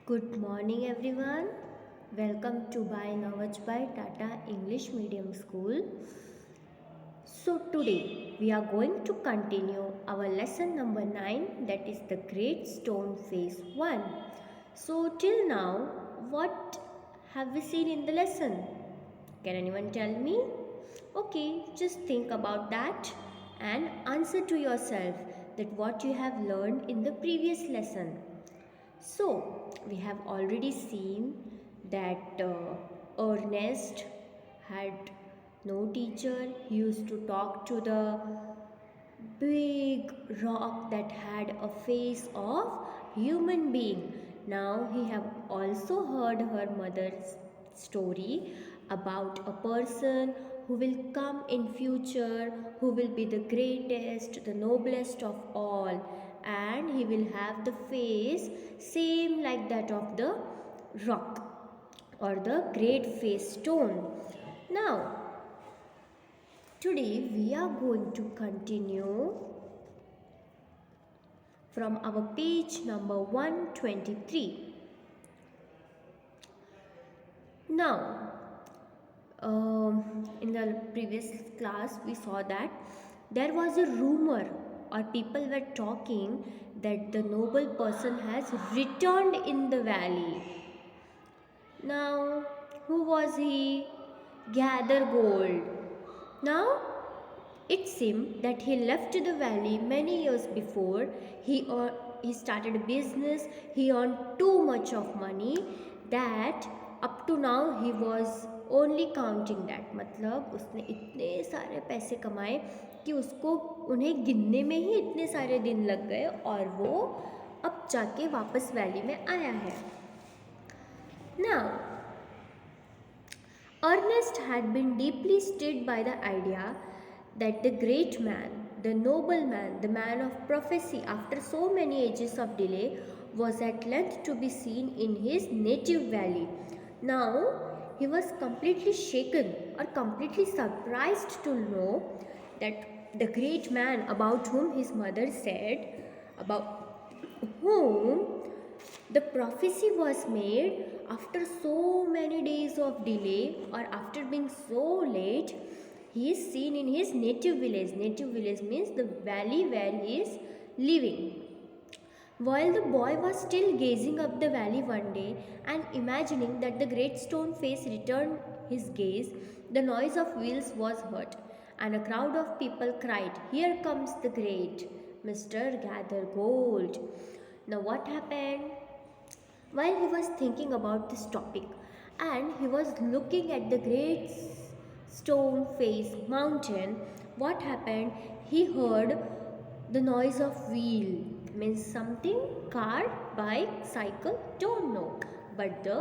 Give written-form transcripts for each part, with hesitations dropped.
Good morning, everyone. Welcome to Bhai Navajbai Tata English Medium School. So, today we are going to continue our lesson number 9, that is the Great Stone Phase 1. So, till now, what have we seen in the lesson? Can anyone tell me? Okay, just think about that and answer to yourself that what you have learned in the previous lesson. So, we have already seen that Ernest had no teacher. He used to talk to the big rock that had a face of human being. Now he have also heard her mother's story about a person who will come in future, who will be the greatest, the noblest of all, and he will have the face same like that of the rock or the great face stone. Now today we are going to continue from our page number 123. Now, in the previous class, we saw that there was a rumor or people were talking that the noble person has returned in the valley. Now, who was he? Gather Gold. Now, it seemed that he left the valley many years before. He started a business. He earned too much of money that up to now he was only counting that. मतलब उसने इतने सारे पैसे कमाए कि उसको उन्हें गिनने में ही इतने सारे दिन लग गए और वो अब जाके वापस वैली में आया है. Now, Ernest had been deeply stirred by the idea that the great man, the noble man, the man of prophecy, after so many ages of delay, was at length to be seen in his native valley. Now, he was completely shaken or completely surprised to know that the great man about whom his mother said, about whom the prophecy was made after so many days of delay or after being so late, he is seen in his native village. Native village means the valley where he is living. While the boy was still gazing up the valley one day and imagining that the great stone face returned his gaze, the noise of wheels was heard, and a crowd of people cried, "Here comes the great Mr. Gather Gold." Now, what happened? While he was thinking about this topic and he was looking at the great stone face mountain, what happened? He heard the noise of wheel, means something, car, bike, cycle, don't know, but the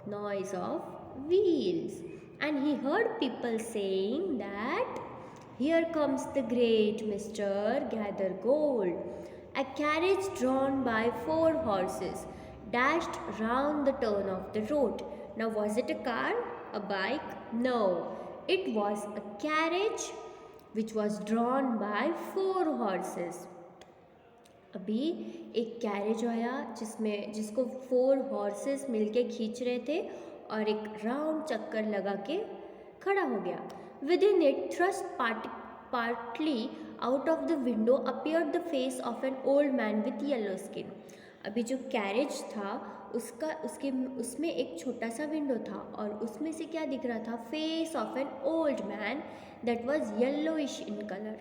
noise of wheels. And he heard people saying that here comes the great Mr. Gather Gold. A carriage drawn by 4 horses dashed round the turn of the road. Now, was it a car? A bike? No. It was a carriage which was drawn by 4 horses. अभी एक carriage आया जिसको 4 horses मिलके खींच रहे थे और एक राउंड चक्कर लगा के खड़ा हो गया. With in it thrust partly out of the window appeared the face of an old man with yellow skin. अभी जो कैरेज था उसमें एक छोटा सा विंडो था और उसमें से क्या दिख रहा था? Face of an old man that was yellowish in colour.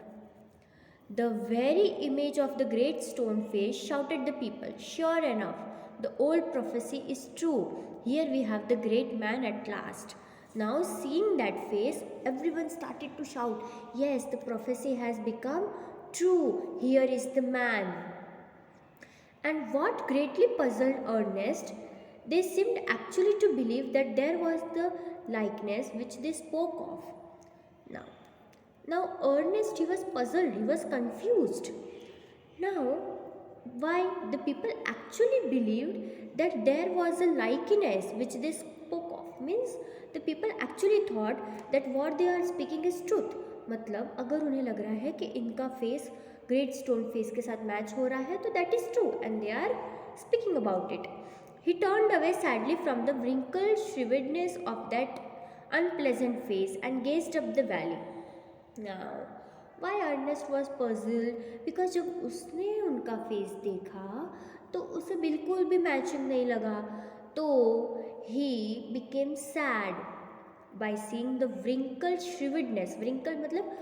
The very image of the great stone face, shouted the people. Sure enough, the old prophecy is true. Here we have the great man at last. Now, seeing that face, everyone started to shout, yes, the prophecy has become true. Here is the man. And what greatly puzzled Ernest, they seemed actually to believe that there was the likeness which they spoke of. Now Ernest, he was puzzled, he was confused. Now, why the people actually believed that there was a likeness which they spoke of, means the people actually thought that what they are speaking is truth. मतलब अगर उन्हें लग रहा है कि इनका face great stone face के साथ मैच हो रहा है तो that is true and they are speaking about it. He turned away sadly from the wrinkled shriveledness of that unpleasant face and gazed up the valley. Now, why Ernest was puzzled? Because जब उसने उनका face देखा तो उसे बिल्कुल भी matching नहीं लगा, तो he became sad by seeing the wrinkled shrivedness. wrinkle मतलब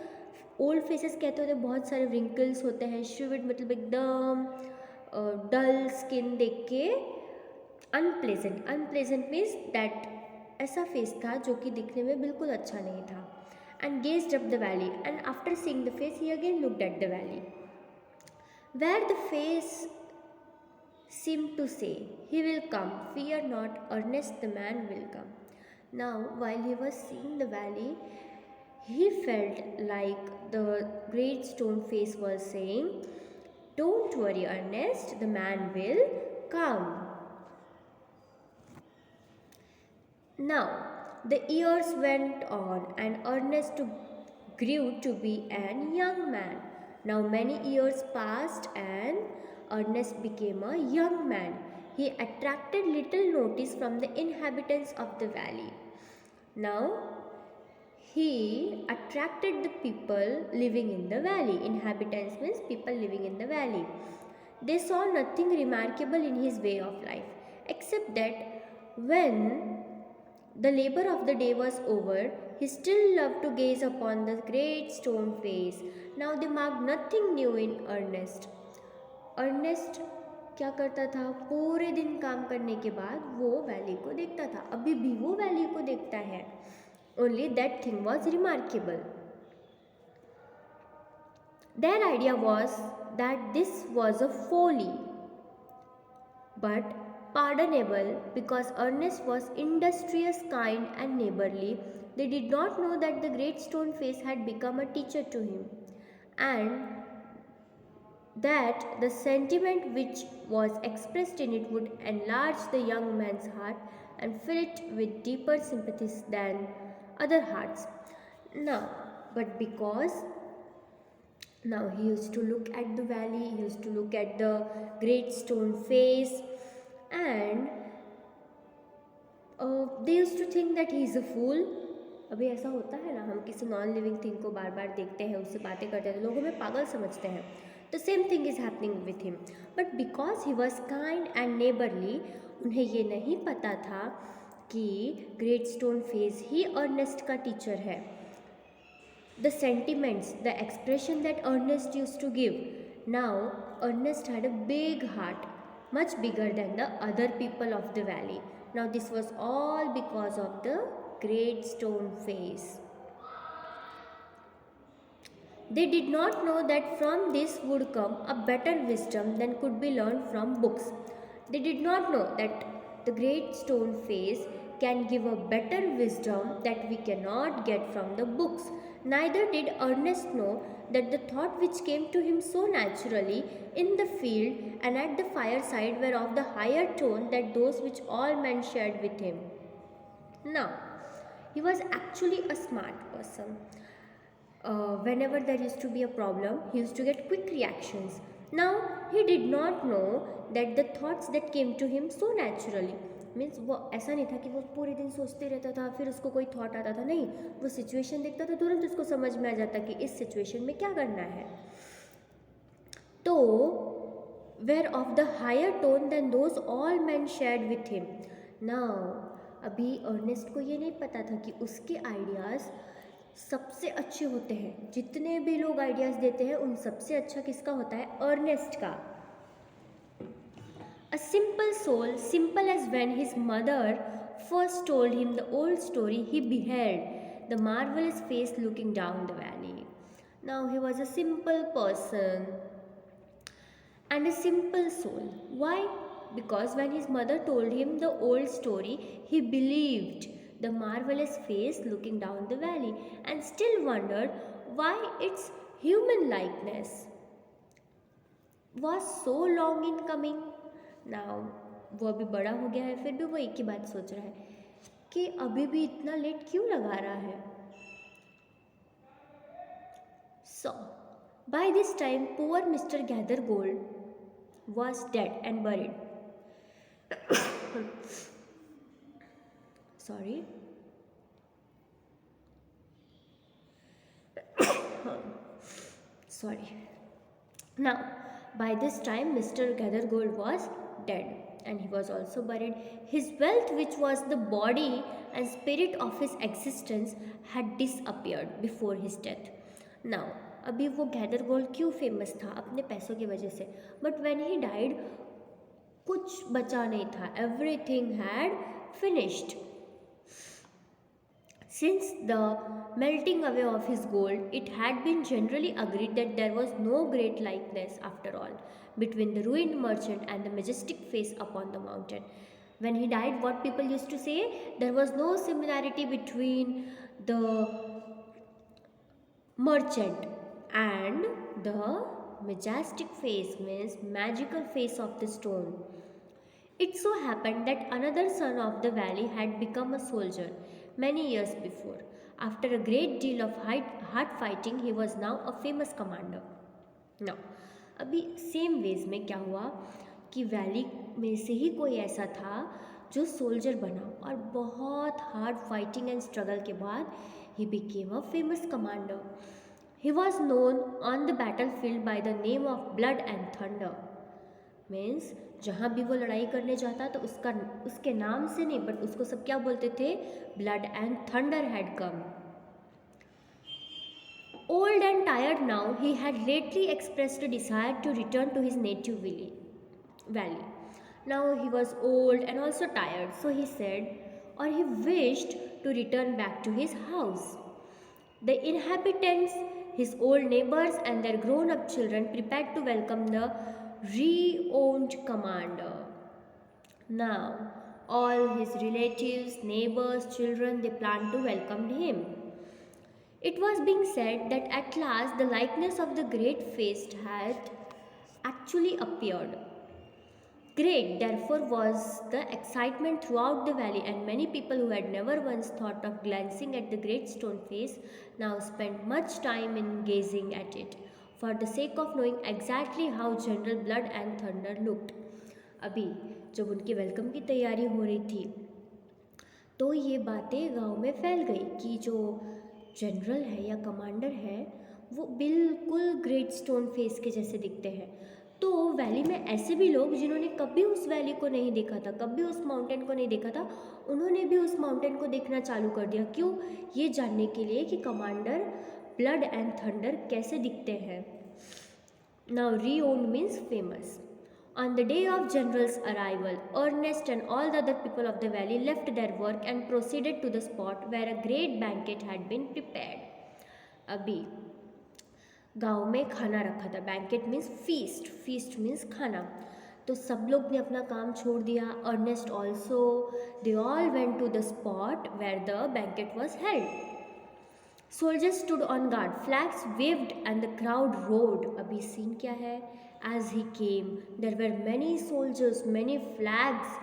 ओल्ड फेसेस कहते होते बहुत सारे wrinkles होते हैं, shriveled मतलब एकदम डल स्किन देख के अनप्लेजेंट, अनप्लेजेंट मीन्स दैट ऐसा फेस था जो कि दिखने में बिल्कुल अच्छा नहीं था. And gazed up the valley, and after seeing the face he again looked at the valley, where the face seemed to say, "He will come, fear not, Ernest the man will come." Now, while he was seeing the valley, he felt like the great stone face was saying, "Don't worry, Ernest, the man will come." Now, the years went on, and Ernest grew to be an young man. Now, many years passed, and Ernest became a young man. He attracted little notice from the inhabitants of the valley. Now, he attracted the people living in the valley. Inhabitants means people living in the valley. They saw nothing remarkable in his way of life, except that when the labor of the day was over, he still loved to gaze upon the great stone face. Now they marked nothing new in Ernest. Ernest क्या करता था? पूरे दिन काम करने के बाद वो वैली को देखता था. अभी भी वो वैली को देखता है. Only that thing was remarkable. Their idea was that this was a folly, but pardonable because Ernest was industrious, kind, and neighborly. They did not know that the great stone face had become a teacher to him, and that the sentiment which was expressed in it would enlarge the young man's heart and fill it with deeper sympathies than other hearts. Now, but because now he used to look at the valley, he used to look at the great stone face, and they used to think that he is a fool. अभी ऐसा होता है ना, हम किसी non living thing को बार बार देखते हैं, उससे बातें करते हैं तो लोग हमें पागल समझते हैं. The same thing is happening with him. But because he was kind and neighbourly, उन्हें ये नहीं पता था कि ग्रेट स्टोन फेस ही अर्नेस्ट का टीचर है. The sentiments, the expression that Ernest used to give. Now, Ernest had a big heart, much bigger than the other people of the valley. Now, this was all because of the great stone face. They did not know that from this would come a better wisdom than could be learned from books. They did not know that the great stone face can give a better wisdom that we cannot get from the books. Neither did Ernest know that the thought which came to him so naturally in the field and at the fireside were of the higher tone than those which all men shared with him. Now, he was actually a smart person. Whenever there used to be a problem, he used to get quick reactions. Now, he did not know that the thoughts that came to him so naturally, means वो ऐसा नहीं था कि वो पूरे दिन सोचते रहता था फिर उसको कोई थॉट आता था. नहीं, वो सिचुएशन देखता था, तुरंत उसको समझ में आ जाता कि इस सिचुएशन में क्या करना है. तो were of the higher tone than those all man shared with him. Now, अभी अर्नेस्ट को ये नहीं पता था कि उसके आइडियाज़ सबसे अच्छे होते हैं. जितने भी लोग आइडियाज़ देते हैं उन सबसे अच्छा किसका होता है? अर्नेस्ट का. A simple soul, simple as when his mother first told him the old story, he beheld the marvelous face looking down the valley. Now he was a simple person and a simple soul. Why? Because when his mother told him the old story, he believed the marvelous face looking down the valley and still wondered why its human likeness was so long in coming. Now वो अभी बड़ा हो गया है, फिर भी वो एक ही बात सोच रहा है कि अभी भी इतना लेट क्यों लगा रहा है. So by this time poor mister Gathergold was dead and buried. Sorry. Sorry. Now, by this time, Mr. Gathergold was dead and he was also buried. His wealth, which was the body and spirit of his existence, had disappeared before his death. Now, अभी वो gather gold क्यों famous था? अपने पैसों की वजह से. But when he died कुछ बचा नहीं था. Everything had finished. Since the melting away of his gold, it had been generally agreed that there was no great likeness, after all, between the ruined merchant and the majestic face upon the mountain. When he died, what people used to say? There was no similarity between the merchant and the majestic face, means magical face of the stone. It so happened that another son of the valley had become a soldier many years before. After a great deal of hard fighting, he was now a famous commander. Now, अभी same veg में क्या हुआ कि valley में से ही कोई ऐसा था जो सोल्जर बना और बहुत हार्ड फाइटिंग एंड स्ट्रगल के बाद he became a famous commander. He was known on the battlefield by the name of Blood and Thunder. Means जहाँ भी वो लड़ाई करने जाता तो उसके नाम से नहीं, बट उसको सब क्या बोलते थे? Blood and thunder had come. Old and tired now, he had lately expressed a desire to return to his native valley. Now he was old and also tired, so he said, or he wished to return back to his house. The inhabitants, his old neighbors and their grown-up children prepared to welcome the re-owned commander. Now, all his relatives, neighbors, children, they planned to welcome him. It was being said that at last the likeness of the great face had actually appeared. Great, therefore, was the excitement throughout the valley, and many people who had never once thought of glancing at the great stone face now spent much time in gazing at it, for the sake of knowing exactly how General Blood and Thunder looked. अभी जब उनकी welcome की तैयारी हो रही थी तो ये बातें गांव में फैल गई कि जो जनरल है या कमांडर है वो बिल्कुल ग्रेट स्टोन फेस के जैसे दिखते हैं. तो वैली में ऐसे भी लोग जिन्होंने कभी उस वैली को नहीं देखा था, कभी उस माउंटेन को नहीं देखा था, उन्होंने भी उस माउंटेन को देखना चालू कर दिया. क्यों? ये जानने के लिए कि कमांडर ब्लड एंड थंडर कैसे दिखते हैं. Now renowned means famous. On the day of General's arrival, Ernest and all the other people of the valley left their work and proceeded to the spot where a great banquet had been prepared. अभी गांव में खाना रखा था. Banquet means feast, feast means खाना. तो सब लोग ने अपना काम छोड़ दिया. Ernest also. They all went to the spot where the banquet was held. Soldiers stood on guard, flags waved and the crowd roared. अभी सीन क्या है? As he came, there were many soldiers, many flags,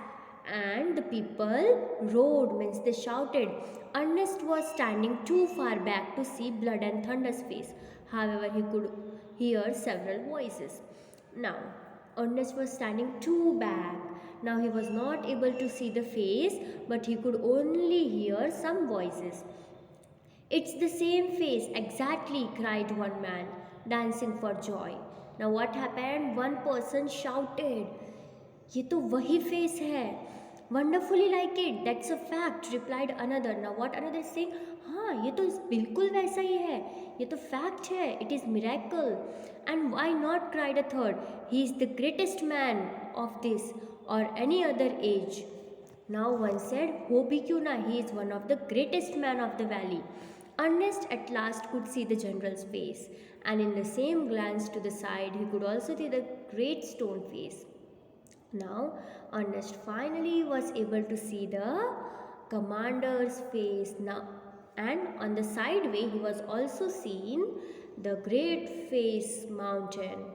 and the people roared, means they shouted. Ernest was standing too far back to see Blood and Thunder's face. However, he could hear several voices. Now, Ernest was standing too back. Now he was not able to see the face, but he could only hear some voices. It's the same face, exactly, cried one man, dancing for joy. Now what happened? One person shouted, ये तो वही face है. Wonderfully like it, that's a fact, replied another. Now what another is saying? हाँ, ये तो बिल्कुल वैसा ही है. ये तो fact है. It is miracle. And why not? cried a third. He is the greatest man of this or any other age. Now one said, हो भी क्यों ना, he is one of the greatest man of the valley. Ernest at last could see the general's face, and in the same glance to the side, he could also see the great stone face. Now, Ernest finally was able to see the commander's face now, and on the sideway, he was also seeing the great face mountain.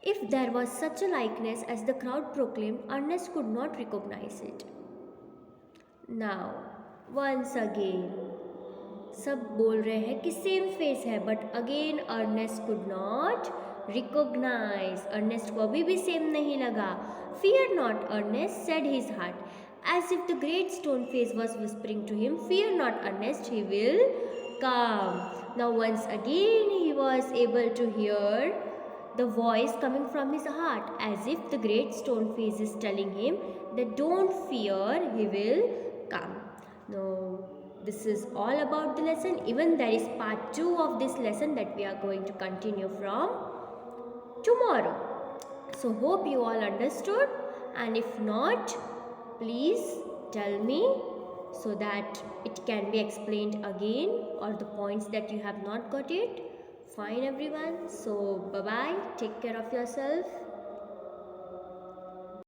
If there was such a likeness as the crowd proclaimed, Ernest could not recognize it. Now, once again, सब बोल रहे हैं कि same face है, but again Ernest could not recognize. Ernest को अभी भी same नहीं लगा. Fear not, Ernest, said his heart, as if the great stone face was whispering to him, fear not, Ernest, he will come. Now once again he was able to hear the voice coming from his heart, as if the great stone face is telling him that don't fear, he will come. Now this is all about the lesson. Even there is part 2 of this lesson that we are going to continue from tomorrow. So hope you all understood, and if not, please tell me so that it can be explained again, or the points that you have not got it. Fine everyone, so bye bye, take care of yourself.